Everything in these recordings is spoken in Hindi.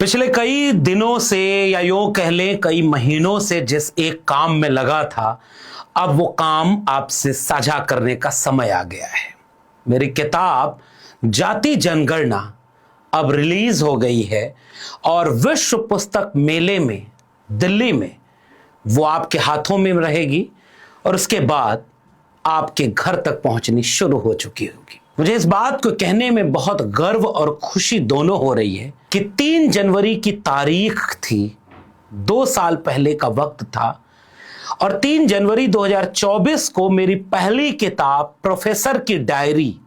पिछले कई दिनों से या यूं कह लें कई महीनों से जिस एक काम में लगा था, अब वो काम आपसे साझा करने का समय आ गया है। मेरी किताब जाति जनगणना अब रिलीज हो गई है और विश्व पुस्तक मेले में दिल्ली में वो आपके हाथों में रहेगी और उसके बाद आपके घर तक पहुंचनी शुरू हो चुकी होगी। मुझे इस बात को कहने में बहुत गर्व और खुशी दोनों हो रही है कि 3 जनवरी की तारीख थी, 2 साल पहले का वक्त था और 3 जनवरी 2024 को मेरी पहली किताब प्रोफेसर की डायरी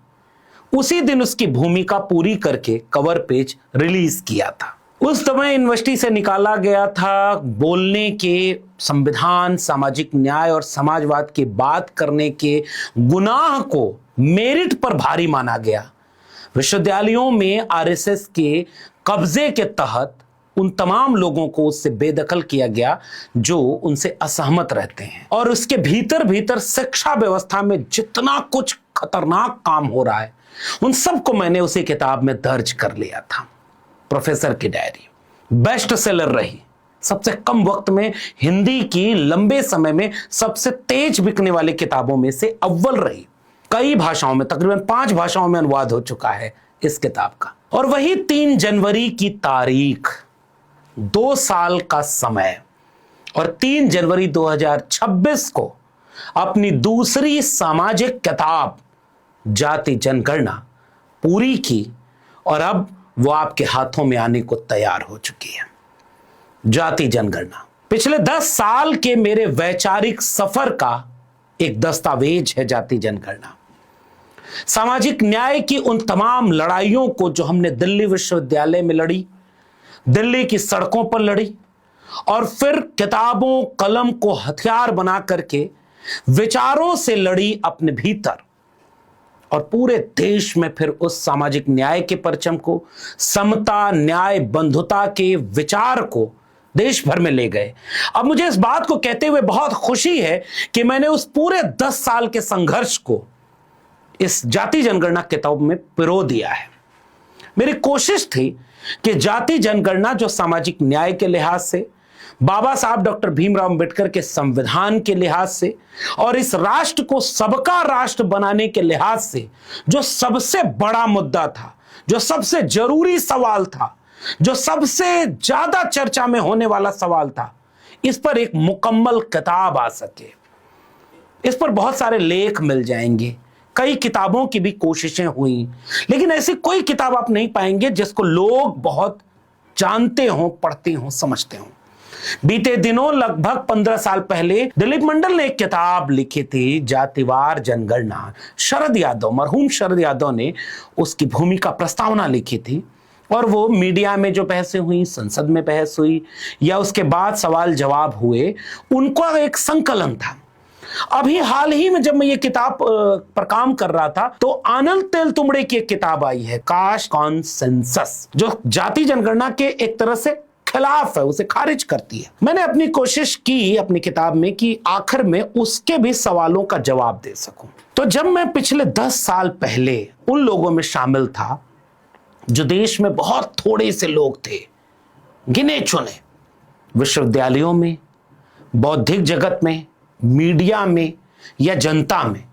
उसी दिन उसकी भूमिका पूरी करके कवर पेज रिलीज किया था। उस समय यूनिवर्सिटी से निकाला गया था बोलने के, संविधान, सामाजिक न्याय और समाजवाद की बात करने के गुनाह को मेरिट पर भारी माना गया। विश्वविद्यालयों में आरएसएस के कब्जे के तहत उन तमाम लोगों को उससे बेदखल किया गया जो उनसे असहमत रहते हैं, और उसके भीतर भीतर शिक्षा व्यवस्था में जितना कुछ खतरनाक काम हो रहा है उन सबको मैंने उसी किताब में दर्ज कर लिया था। प्रोफेसर की डायरी बेस्ट सेलर रही, सबसे कम वक्त में हिंदी की लंबे समय में सबसे तेज बिकने वाली किताबों में से अव्वल रही। कई भाषाओं में, तकरीबन 5 भाषाओं में अनुवाद हो चुका है इस किताब का। और वही 3 जनवरी की तारीख, 2 साल का समय और 3 जनवरी 2026 को अपनी दूसरी सामाजिक किताब जाति जनगणना पूरी की और अब वो आपके हाथों में आने को तैयार हो चुकी है। जाति जनगणना पिछले 10 साल के मेरे वैचारिक सफर का एक दस्तावेज है। जाति जनगणना सामाजिक न्याय की उन तमाम लड़ाइयों को जो हमने दिल्ली विश्वविद्यालय में लड़ी, दिल्ली की सड़कों पर लड़ी और फिर किताबों कलम को हथियार बना करके विचारों से लड़ी अपने भीतर, और पूरे देश में फिर उस सामाजिक न्याय के परचम को, समता, न्याय, बंधुता के विचार को देश भर में ले गए। अब मुझे इस बात को कहते हुए बहुत खुशी है कि मैंने उस पूरे 10 साल के संघर्ष को इस जाति जनगणना किताब में पिरो दिया है। मेरी कोशिश थी कि जाति जनगणना जो सामाजिक न्याय के लिहाज से, बाबा साहब डॉक्टर भीमराव अंबेडकर के संविधान के लिहाज से और इस राष्ट्र को सबका राष्ट्र बनाने के लिहाज से जो सबसे बड़ा मुद्दा था, जो सबसे जरूरी सवाल था, जो सबसे ज्यादा चर्चा में होने वाला सवाल था, इस पर एक मुकम्मल किताब आ सके। इस पर बहुत सारे लेख मिल जाएंगे, कई किताबों की भी कोशिशें हुई, लेकिन ऐसी कोई किताब आप नहीं पाएंगे जिसको लोग बहुत जानते हों, पढ़ते हों, समझते हों। बीते दिनों लगभग 15 साल पहले दिलीप मंडल ने एक किताब लिखी थी, जातिवार जनगणना। शरद यादव, मरहूम शरद यादव ने उसकी भूमिका प्रस्तावना लिखी थी और वो मीडिया में जो बहसें हुई, संसद में बहस हुई या उसके बाद सवाल जवाब हुए, उनका एक संकलन था। अभी हाल ही में जब मैं ये किताब पर काम कर रहा था तो आनंद तेलतुंबड़े की एक किताब आई है, कास्ट कॉन्सेंसस, जो जाति जनगणना के एक तरह से खिलाफ है, उसे खारिज करती है। मैंने अपनी कोशिश की अपनी किताब में कि आखिर में उसके भी सवालों का जवाब दे सकूं। तो जब मैं पिछले 10 साल पहले उन लोगों में शामिल था जो देश में बहुत थोड़े से लोग थे, गिने चुने, विश्वविद्यालयों में, बौद्धिक जगत में, मीडिया में या जनता में,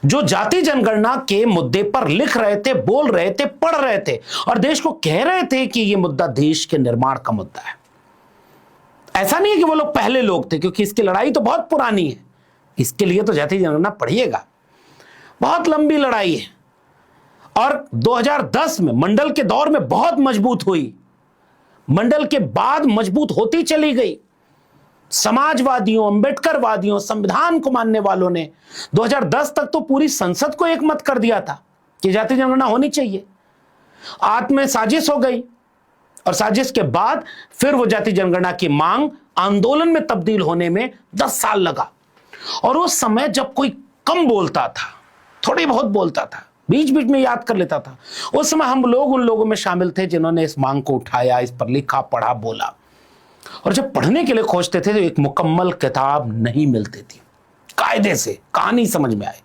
जो जाति जनगणना के मुद्दे पर लिख रहे थे, बोल रहे थे, पढ़ रहे थे और देश को कह रहे थे कि यह मुद्दा देश के निर्माण का मुद्दा है। ऐसा नहीं है कि वो लोग पहले लोग थे, क्योंकि इसकी लड़ाई तो बहुत पुरानी है। इसके लिए तो जाति जनगणना पढ़िएगा, बहुत लंबी लड़ाई है और 2010 में मंडल के दौर में बहुत मजबूत हुई, मंडल के बाद मजबूत होती चली गई। समाजवादियों, अंबेडकरवादियों, संविधान को मानने वालों ने 2010 तक तो पूरी संसद को एक मत कर दिया था कि जाति जनगणना होनी चाहिए। आत्म में साजिश हो गई और साजिश के बाद फिर वो जाति जनगणना की मांग आंदोलन में तब्दील होने में 10 साल लगा। और उस समय जब कोई कम बोलता था, थोड़ी बहुत बोलता था, बीच बीच में याद कर लेता था, उस समय हम लोग उन लोगों में शामिल थे जिन्होंने इस मांग को उठाया, इस पर लिखा, पढ़ा, बोला। और जब पढ़ने के लिए खोजते थे तो एक मुकम्मल किताब नहीं मिलती थी, कायदे से कहानी समझ में आए।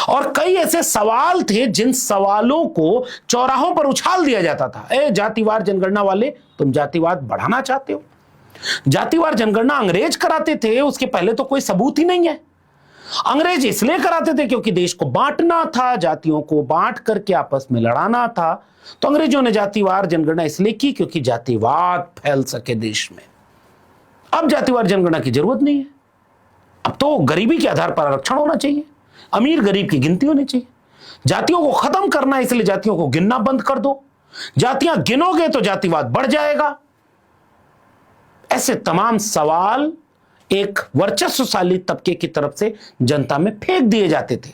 और कई ऐसे सवाल थे जिन सवालों को चौराहों पर उछाल दिया जाता था। ए जातिवार जनगणना वाले, तुम जातिवाद बढ़ाना चाहते हो। जातिवार जनगणना अंग्रेज कराते थे, उसके पहले तो कोई सबूत ही नहीं है। अंग्रेज इसलिए कराते थे क्योंकि देश को बांटना था, जातियों को बांट करके आपस में लड़ाना था। तो अंग्रेजों ने जातिवार जनगणना इसलिए की क्योंकि जातिवाद फैल सके देश में। अब जातिवार जनगणना की जरूरत नहीं है। अब तो गरीबी के आधार पर आरक्षण होना चाहिए, अमीर गरीब की गिनती होनी चाहिए। जातियों को खत्म करना है, इसलिए जातियों को गिनना बंद कर दो। जातियां गिनोगे तो जातिवाद बढ़ जाएगा। ऐसे तमाम सवाल एक वर्चस्वशाली तबके की तरफ से जनता में फेंक दिए जाते थे।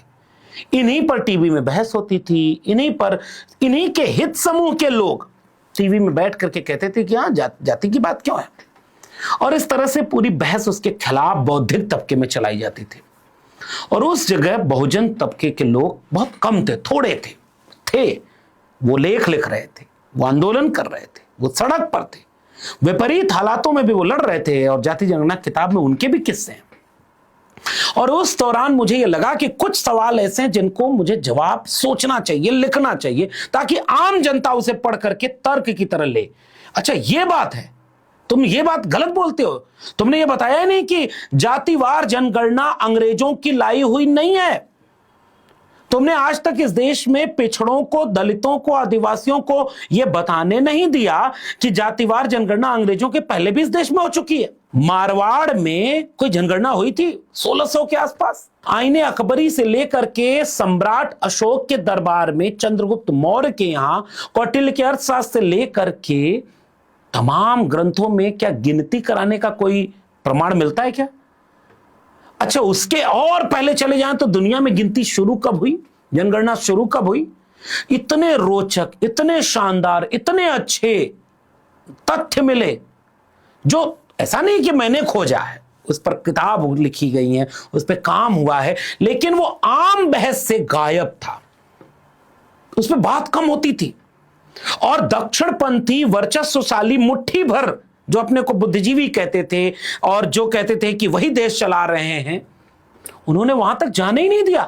इन्हीं पर टीवी में बहस होती थी, इन्हीं के हित समूह के लोग टीवी में बैठ करके कहते थे कि हाँ जाति की बात क्यों है, और इस तरह से पूरी बहस उसके खिलाफ बौद्धिक तबके में चलाई जाती थी। और उस जगह बहुजन तबके के लोग बहुत कम थे, थोड़े थे। वो लेख लिख रहे थे, वो आंदोलन कर रहे थे, वो सड़क पर थे, विपरीत हालातों में भी वो लड़ रहे थे। और जाति जनगणना किताब में उनके भी किस्से हैं। और उस दौरान मुझे ये लगा कि कुछ सवाल ऐसे हैं जिनको मुझे जवाब सोचना चाहिए, लिखना चाहिए, ताकि आम जनता उसे पढ़ करके तर्क की तरह ले। अच्छा ये बात है, तुम ये बात गलत बोलते हो, तुमने ये बताया ही नहीं कि जातिवार जनगणना अंग्रेजों की लाई हुई नहीं है। तुमने आज तक इस देश में पिछड़ों को, दलितों को, आदिवासियों को यह बताने नहीं दिया कि जातिवार जनगणना अंग्रेजों के पहले भी इस देश में हो चुकी है। मारवाड़ में कोई जनगणना हुई थी 1600 के आसपास। आईने अकबरी से लेकर के सम्राट अशोक के दरबार में, चंद्रगुप्त मौर्य के यहां, कौटिल्य के अर्थशास्त्र से लेकर के तमाम ग्रंथों में क्या गिनती कराने का कोई प्रमाण मिलता है क्या? अच्छा उसके और पहले चले जाएं तो दुनिया में गिनती शुरू कब हुई, जनगणना शुरू कब हुई? इतने रोचक, इतने शानदार, इतने अच्छे तथ्य मिले जो ऐसा नहीं कि मैंने खोजा है, उस पर किताब लिखी गई है, उस पर काम हुआ है, लेकिन वो आम बहस से गायब था, उस पर बात कम होती थी। और दक्षिणपंथी वर्चस्वशाली मुट्ठी भर जो अपने को बुद्धिजीवी कहते थे और जो कहते थे कि वही देश चला रहे हैं, उन्होंने वहां तक जाने ही नहीं दिया।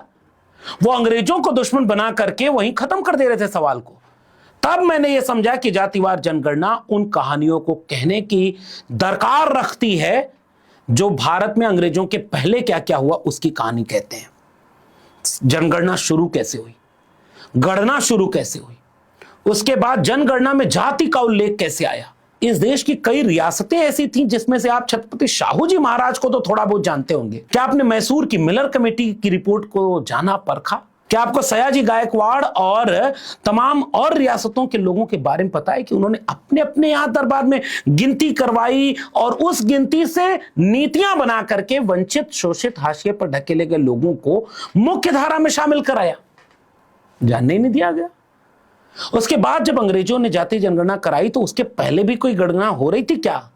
वो अंग्रेजों को दुश्मन बना करके वहीं खत्म कर दे रहे थे सवाल को। तब मैंने ये समझा कि जातिवार जनगणना उन कहानियों को कहने की दरकार रखती है जो भारत में अंग्रेजों के पहले क्या क्या हुआ उसकी कहानी कहते हैं। जनगणना शुरू कैसे हुई, गणना शुरू कैसे हुई, उसके बाद जनगणना में जाति का उल्लेख कैसे आया। इस देश की कई रियासतें ऐसी थीं जिसमें से आप छत्रपति शाहू जी महाराज को तो थोड़ा बहुत जानते होंगे। क्या आपने मैसूर की मिलर कमेटी की रिपोर्ट को जाना, परखा? क्या आपको सयाजी गायकवाड़ और तमाम और रियासतों के लोगों के बारे में पता है कि उन्होंने अपने अपने यहां दरबार में गिनती करवाई और उस गिनती से नीतियां बना करके वंचित, शोषित, हाशिए पर ढकेले गए लोगों को मुख्य धारा में शामिल कराया? जानने नहीं दिया गया। उसके बाद जब अंग्रेजों ने जाति जनगणना कराई तो उसके पहले भी कोई गणना हो रही थी क्या?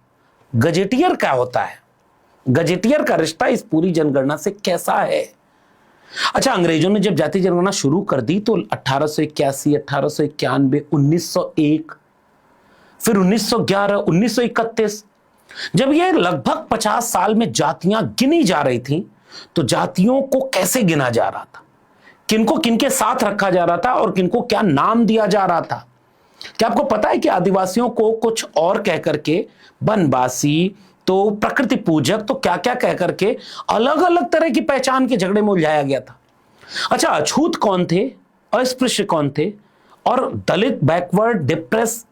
गजेटियर क्या होता है, गजेटियर का रिश्ता इस पूरी जनगणना से कैसा है? अच्छा अंग्रेजों ने जब जाति जनगणना शुरू कर दी तो 1881, 1891, 1901, फिर 1911, 1931, जब ये लगभग 50 साल में जातियां गिनी जा रही थी तो जातियों को कैसे गिना जा रहा था, किनको किनके साथ रखा जा रहा था और किनको क्या नाम दिया जा रहा था? क्या आपको पता है कि आदिवासियों को कुछ और कह करके, बनवासी तो प्रकृति पूजक तो क्या क्या कह करके अलग अलग तरह की पहचान के झगड़े में उलझाया गया था। अच्छा अछूत कौन थे, अस्पृश्य कौन थे और दलित, बैकवर्ड, डिप्रेस,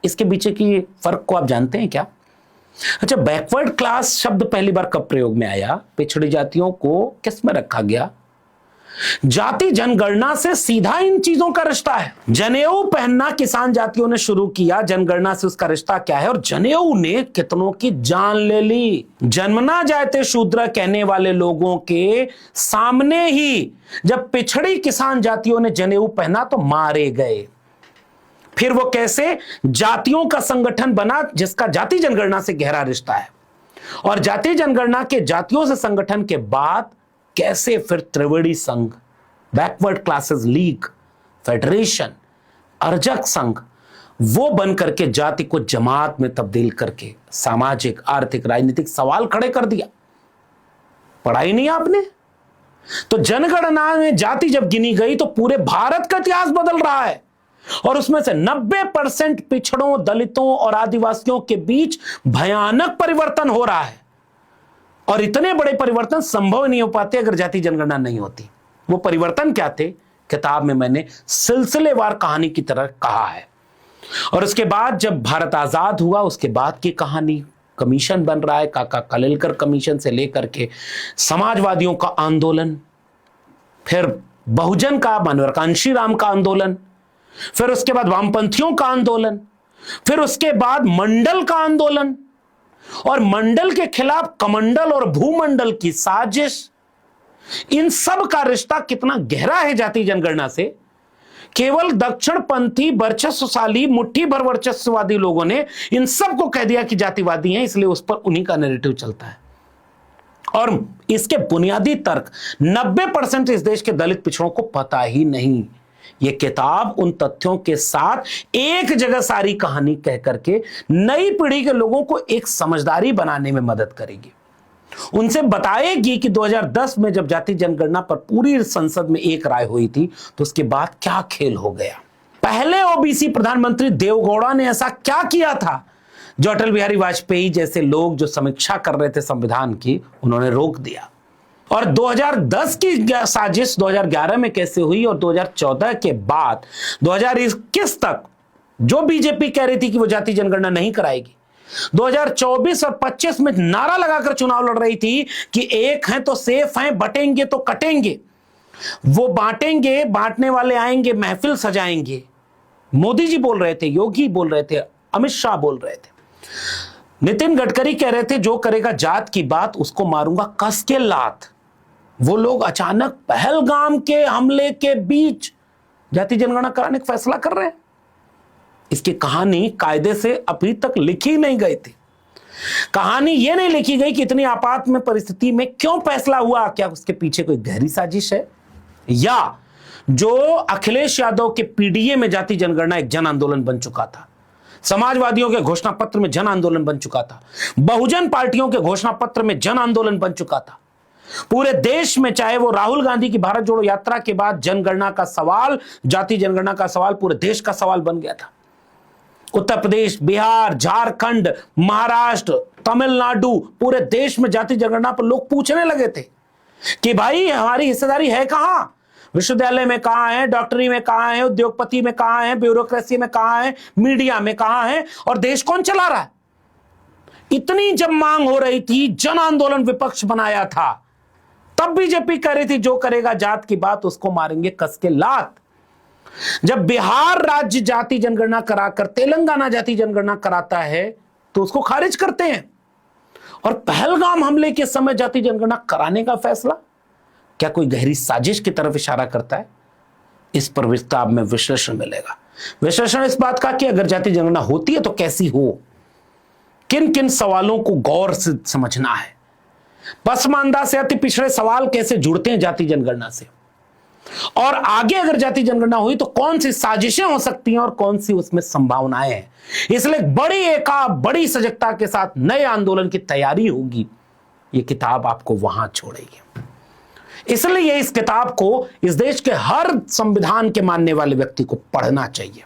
इसके पीछे की फर्क को आप जानते हैं क्या? अच्छा बैकवर्ड क्लास शब्द पहली बार कब प्रयोग में आया, पिछड़ी जातियों को किस में रखा गया? जाति जनगणना से सीधा इन चीजों का रिश्ता है। जनेऊ पहनना किसान जातियों ने शुरू किया, जनगणना से उसका रिश्ता क्या है? और जनेऊ ने कितनों की जान ले ली। जन्मना जाते शूद्र कहने वाले लोगों के सामने ही जब पिछड़ी किसान जातियों ने जनेऊ पहना तो मारे गए। फिर वो कैसे? जातियों का संगठन बना जिसका जाति जनगणना से गहरा रिश्ता है। और जाति जनगणना के जातियों से संगठन के बाद कैसे फिर त्रिवेणी संघ, backward classes league, federation, Arjak संघ, वो बन करके जाति को जमात में तब्दील करके सामाजिक, आर्थिक, राजनीतिक सवाल खड़े कर दिया। पढ़ा ही नहीं आपने? तो जनगणना में जाति जब गिनी गई तो पूरे भारत का इतिहास बदल रहा है और उसमें से 90% पिछड़ों, दलितों और आदिवासियों के बीच भयानक परिवर्तन हो रहा है। और इतने बड़े परिवर्तन संभव नहीं हो पाते अगर जाति जनगणना नहीं होती। वो परिवर्तन क्या थे, किताब में मैंने सिलसिलेवार कहानी की तरह कहा है। और उसके बाद जब भारत आजाद हुआ उसके बाद की कहानी, कमीशन बन रहा है, काका कालेलकर कमीशन से लेकर के समाजवादियों का आंदोलन, फिर बहुजन का, मनोहर कांशीराम का आंदोलन, फिर उसके बाद वामपंथियों का आंदोलन, फिर उसके बाद मंडल का आंदोलन, और मंडल के खिलाफ कमंडल और भूमंडल की साजिश। इन सब का रिश्ता कितना गहरा है जाति जनगणना से। केवल दक्षिणपंथी वर्चस्वशाली मुट्ठी भर वर्चस्ववादी लोगों ने इन सब को कह दिया कि जातिवादी हैं, इसलिए उस पर उन्हीं का नैरेटिव चलता है। और इसके बुनियादी तर्क 90% इस देश के दलित पिछड़ों को पता ही नहीं। यह किताब उन तथ्यों के साथ एक जगह सारी कहानी कह करके नई पीढ़ी के लोगों को एक समझदारी बनाने में मदद करेगी। उनसे बताएगी कि 2010 में जब जाति जनगणना पर पूरी संसद में एक राय हुई थी तो उसके बाद क्या खेल हो गया। पहले ओबीसी प्रधानमंत्री देवगौड़ा ने ऐसा क्या किया था जो अटल बिहारी वाजपेयी जैसे लोग जो समीक्षा कर रहे थे संविधान की, उन्होंने रोक दिया। और 2010 की साजिश 2011 में कैसे हुई और 2014 के बाद 2021 तक जो बीजेपी कह रही थी कि वो जाति जनगणना नहीं कराएगी, 2024 और 25 में नारा लगाकर चुनाव लड़ रही थी कि एक हैं तो सेफ हैं, बटेंगे तो कटेंगे। वो बांटेंगे, बांटने वाले आएंगे, महफिल सजाएंगे। मोदी जी बोल रहे थे, योगी बोल रहे थे, अमित शाह बोल रहे थे, नितिन गडकरी कह रहे थे जो करेगा जात की बात उसको मारूंगा कस के लात। वो लोग अचानक पहलगाम के हमले के बीच जाति जनगणना कराने का फैसला कर रहे हैं। इसकी कहानी कायदे से अभी तक लिखी नहीं गई थी। कहानी यह नहीं लिखी गई कि इतनी आपात में परिस्थिति में क्यों फैसला हुआ, क्या उसके पीछे कोई गहरी साजिश है, या जो अखिलेश यादव के पीडीए में जाति जनगणना एक जन आंदोलन बन चुका था, समाजवादियों के घोषणा पत्र में जन आंदोलन बन चुका था, बहुजन पार्टियों के घोषणा पत्र में जन आंदोलन बन चुका था। पूरे देश में, चाहे वो राहुल गांधी की भारत जोड़ो यात्रा के बाद जनगणना का सवाल, जाति जनगणना का सवाल पूरे देश का सवाल बन गया था। उत्तर प्रदेश, बिहार, झारखंड, महाराष्ट्र, तमिलनाडु, पूरे देश में जाति जनगणना पर लोग पूछने लगे थे कि भाई हमारी हिस्सेदारी है कहां, विश्वविद्यालय में कहां है, डॉक्टरी में कहां है, उद्योगपति में कहां है, ब्यूरोक्रेसी में कहां है, मीडिया में कहां है, और देश कौन चला रहा है। इतनी जब मांग हो रही थी, जन आंदोलन विपक्ष बनाया था, तब बीजेपी कह रही थी जो करेगा जात की बात उसको मारेंगे कस के लात। जब बिहार राज्य जाति जनगणना कराकर तेलंगाना जाति जनगणना कराता है तो उसको खारिज करते हैं। और पहलगाम हमले के समय जाति जनगणना कराने का फैसला क्या कोई गहरी साजिश की तरफ इशारा करता है? इस पर किताब में विश्लेषण मिलेगा। विश्लेषण इस बात का कि अगर जाति जनगणना होती है तो कैसी हो, किन किन सवालों को गौर से समझना है, पसमानदा से अति पिछड़े सवाल कैसे जुड़ते हैं जाति जनगणना से, और आगे अगर जाति जनगणना हुई तो कौन सी साजिशें हो सकती हैं और कौन सी उसमें संभावनाएं हैं। इसलिए बड़ी सजगता के साथ नए आंदोलन की तैयारी होगी। यह किताब आपको वहां छोड़ेगी। इसलिए इस किताब को इस देश के हर संविधान के मानने वाले व्यक्ति को पढ़ना चाहिए।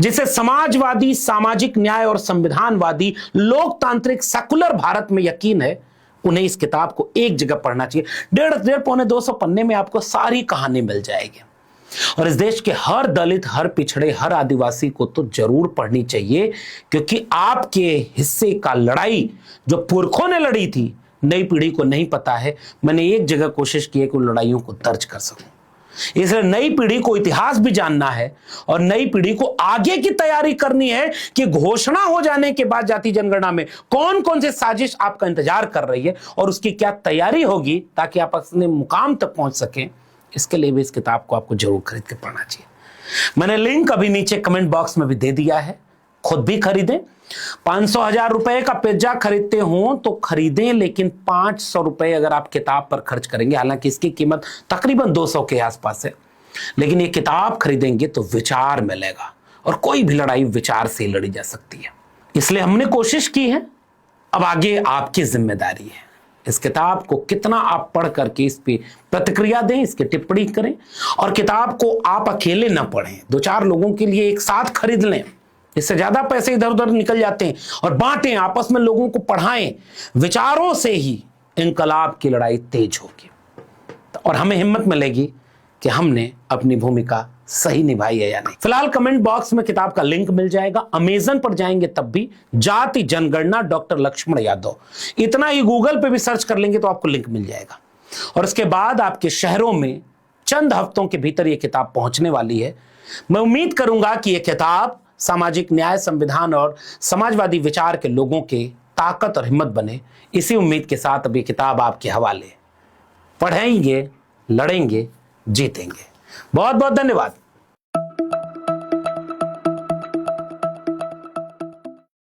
जिसे समाजवादी, सामाजिक न्याय और संविधानवादी, लोकतांत्रिक, सेकुलर भारत में यकीन है, उन्हें इस किताब को एक जगह पढ़ना चाहिए। 150 पौने 200 पन्ने में आपको सारी कहानी मिल जाएगी। और इस देश के हर दलित, हर पिछड़े, हर आदिवासी को तो जरूर पढ़नी चाहिए, क्योंकि आपके हिस्से का लड़ाई जो पुरखों ने लड़ी थी, नई पीढ़ी को नहीं पता है। मैंने एक जगह कोशिश की है कि उन लड़ाइयों को दर्ज कर सकूं। इसलिए नई पीढ़ी को इतिहास भी जानना है और नई पीढ़ी को आगे की तैयारी करनी है कि घोषणा हो जाने के बाद जाति जनगणना में कौन कौन से साजिश आपका इंतजार कर रही है और उसकी क्या तैयारी होगी, ताकि आप अपने मुकाम तक पहुंच सकें। इसके लिए भी इस किताब को आपको जरूर खरीद के पढ़ना चाहिए। मैंने लिंक अभी नीचे कमेंट बॉक्स में भी दे दिया है, खुद भी खरीदें। 500,000 रुपए का पिज्जा खरीदते हो तो खरीदें, लेकिन 500 रुपए अगर आप किताब पर खर्च करेंगे, हालांकि इसकी कीमत तकरीबन 200 के आसपास है, लेकिन ये किताब खरीदेंगे तो विचार मिलेगा, और कोई भी लड़ाई विचार से लड़ी जा सकती है। इसलिए हमने कोशिश की है, अब आगे आपकी जिम्मेदारी है। इस किताब को कितना आप पढ़ करके इस पे प्रतिक्रिया दें, इसकी टिप्पणी करें, और किताब को आप अकेले ना पढ़ें, 2-4 लोगों के लिए एक साथ खरीद लें, इससे ज्यादा पैसे इधर उधर निकल जाते हैं, और बांटें, आपस में लोगों को पढ़ाएं। विचारों से ही इंकलाब की लड़ाई तेज होगी और हमें हिम्मत मिलेगी कि हमने अपनी भूमिका सही निभाई है या नहीं। फिलहाल कमेंट बॉक्स में किताब का लिंक मिल जाएगा। अमेजन पर जाएंगे तब भी जाति जनगणना डॉक्टर लक्ष्मण यादव, इतना ही गूगल पे भी सर्च कर लेंगे तो आपको लिंक मिल जाएगा। और उसके बाद आपके शहरों में चंद हफ्तों के भीतर यह किताब पहुंचने वाली है। मैं उम्मीद करूंगा कि यह किताब सामाजिक न्याय, संविधान और समाजवादी विचार के लोगों के ताकत और हिम्मत बने। इसी उम्मीद के साथ अब यह किताब आपके हवाले। पढ़ेंगे, लड़ेंगे, जीतेंगे। बहुत बहुत धन्यवाद।